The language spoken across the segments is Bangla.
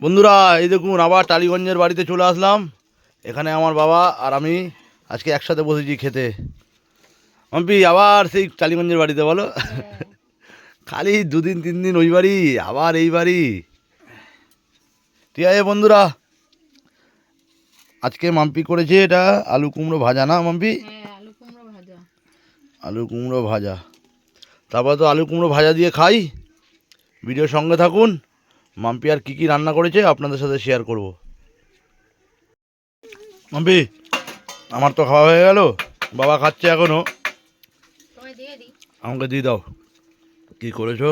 বন্ধুরা এই দেখুন আবার টালিগঞ্জের বাড়িতে চলে আসলাম। এখানে আমার বাবা আর আমি আজকে একসাথে বসেছি খেতে। মাম্পি আবার সেই টালিগঞ্জের বাড়িতে বলো। খালি 2 দিন 3 দিন ওই বাড়ি, আবার এই বাড়ি। ঠিক আছে বন্ধুরা, আজকে মাম্পি করেছে এটা আলু কুমড়ো ভাজা, না মাম্পি? আলু কুমড়ো ভাজা। আলু কুমড়ো ভাজা। তারপর তো আলু কুমড়ো ভাজা দিয়ে খাই। ভিডিওর সঙ্গে থাকুন। মাম্পি আর কী রান্না করেছে আপনাদের সাথে শেয়ার করব। মাম্পি আমার তো খাওয়া হয়ে গেল, বাবা খাচ্ছে এখনো। আমাকে দিয়ে দাও, কি করেছো?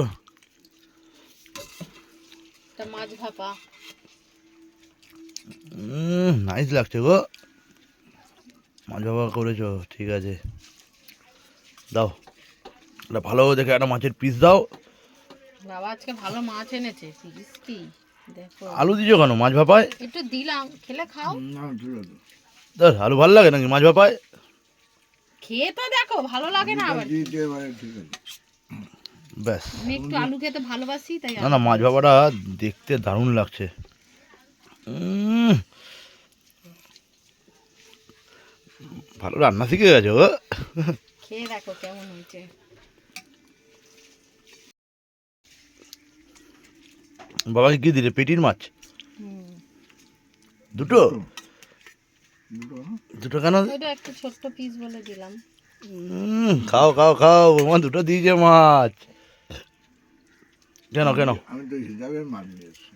মাছ ভাপা। নাইস লাগছে গো, মাছ ভাপা করেছো, ঠিক আছে। দাও একটা ভালো দেখে একটা মাছের পিস দাও। বাবা আজকে ভালো মাছ এনেছে, পিস কি দেখো। আলু দিছো কেন মাছ ভাপায়? একটু দিলাম, খেলে খাও। দাস আলু ভালো লাগে নাকি মাছ ভাপায়? খেয়ে তো দেখো, ভালো লাগে না আবার। ব্যাস, আমি একটু আলু খেতে ভালোবাসি তাই। না না মাছ ভাপাটা দেখতে দারুণ লাগছে। ভালো রান্না শিখে গেছো গো। খেয়ে দেখো কেমন হয়েছে। বাবাকে কি দিলে? পেটির মাছ দুটো? দুটো কেন? এটা একটু ছোট্ট পিস বলে দিলাম। খাও খাও খাও, আমার দুটো দিয়েছে মাছ। কেন কেন? আমি তো হিসাবে মাছ নিয়েছি।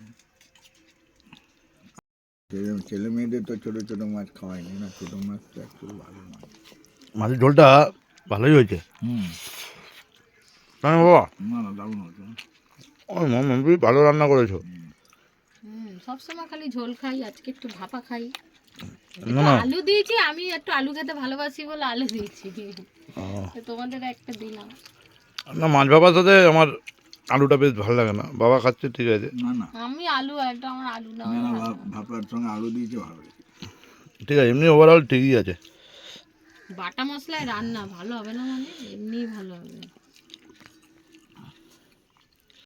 ছেলে মেয়েদের তো ছোট ছোট মাছ খাওয়াইনি না, ছোট মাছ তো একটু ভালো মাছ। মাছের ঝোলটা ভালোই হয়েছে। কেন বাবা? না না, দারুণ হতো। মাম্পি ভালো রান্না করেছো। সবসময় খালি ঝোল খাই, আজকে একটু ভাপা খাই। না না, আলু দিয়েছি, আমি একটু আলু খেতে ভালোবাসি বলে আলু দিয়েছি। তোমাদের একটা দিলাম। না মাছ ভাপার সাথে আমার আলুটা বেশ ভালো লাগে না, বাবা খাচ্ছে ঠিক আছে। না না আমি আলু একটা, আমার আলু না। না না, ভাপার সঙ্গে আলু দিয়েছে ভালো হয়েছে। ঠিক আছে, এমনি ওভারঅল ঠিকই আছে। বাটা মশলায় রান্না ভালো হবে না মানে এমনি ভালো হবে।